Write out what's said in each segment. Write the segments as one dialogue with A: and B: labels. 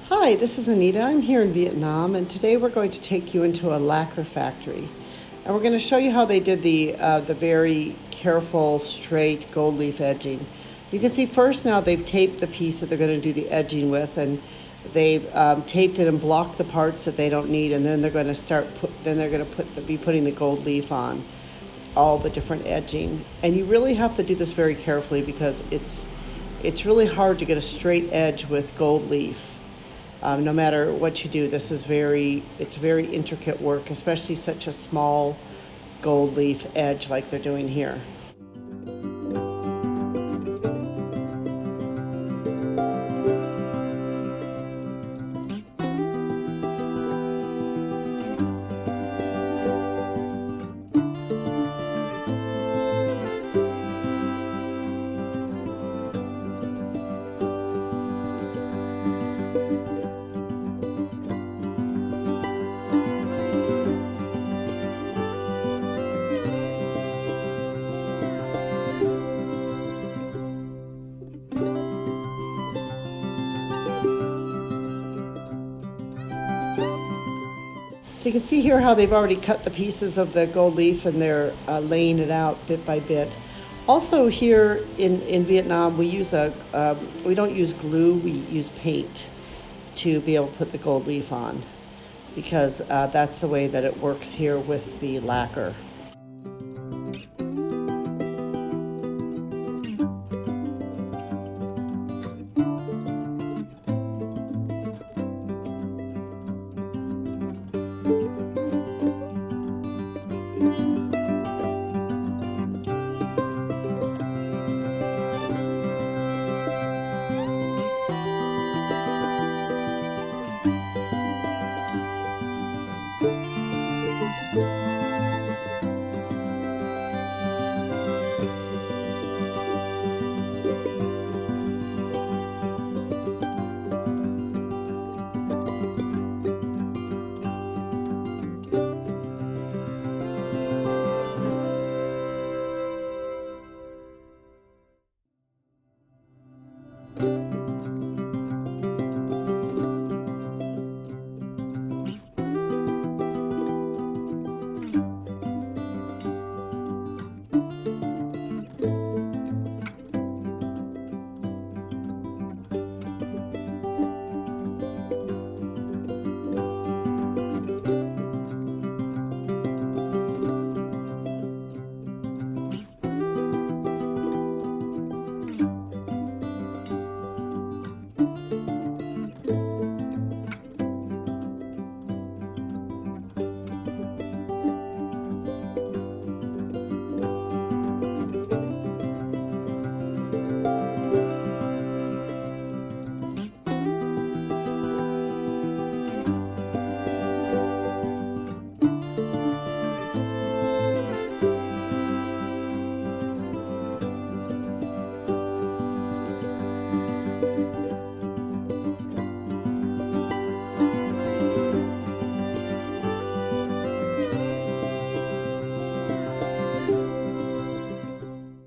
A: Hi, this is Anita. I'm here in Vietnam, and today we're going to take you into a lacquer factory. And we're going to show you how they did the very careful, straight gold leaf edging. You can see first now they've taped the piece that they're going to do the edging with, and they've taped it and blocked the parts that they don't need, and then they're going to be putting the gold leaf on all the different edging. And you really have to do this very carefully because it's really hard to get a straight edge with gold leaf. No matter what you do, it's very intricate work, especially such a small gold leaf edge like they're doing here. So you can see here how they've already cut the pieces of the gold leaf and they're laying it out bit by bit. Also here in Vietnam, we don't use glue, we use paint to be able to put the gold leaf on because that's the way that it works here with the lacquer.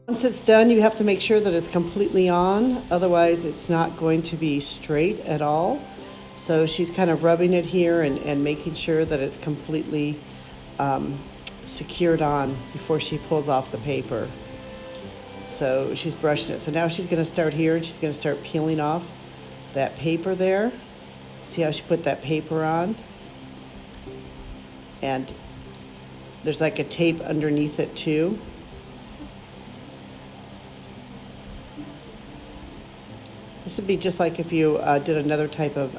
A: Once it's done, you have to make sure that it's completely on, otherwise it's not going to be straight at all. So she's kind of rubbing it here and making sure that it's completely secured on before she pulls off the paper. So she's brushing it. So now she's going to start here and she's going to start peeling off that paper there. See how she put that paper on? And there's like a tape underneath it too. This would be just like if you did another type of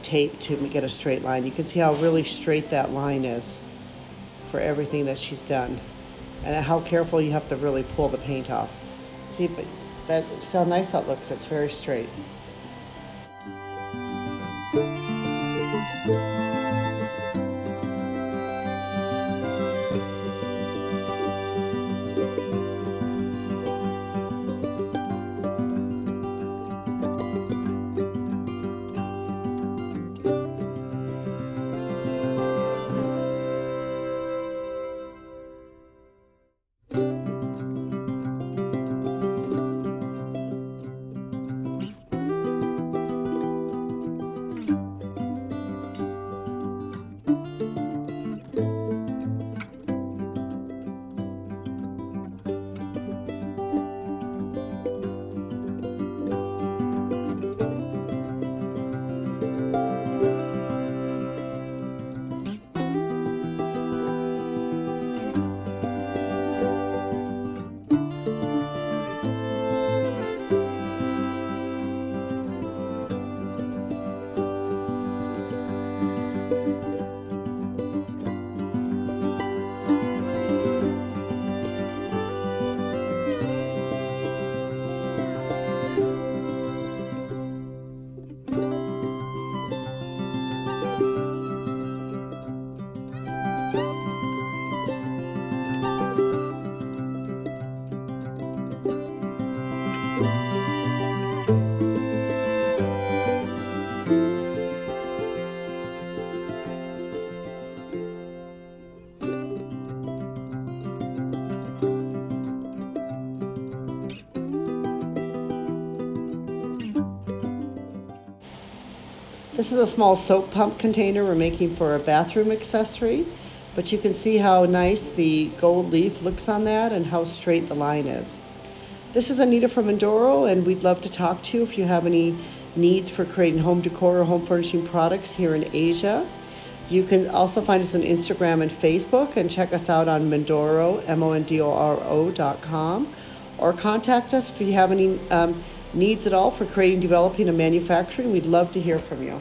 A: tape to get a straight line. You can see how really straight that line is for everything that she's done, and how careful you have to really pull the paint off. See, but that's how nice that looks. It's very straight. This is a small soap pump container we're making for a bathroom accessory, but you can see how nice the gold leaf looks on that and how straight the line is. This is Anita from Mindoro, and we'd love to talk to you if you have any needs for creating home decor or home furnishing products here in Asia. You can also find us on Instagram and Facebook, and check us out on Mindoro, MONDORO.com, or contact us if you have any needs at all for creating, developing, and manufacturing. We'd love to hear from you.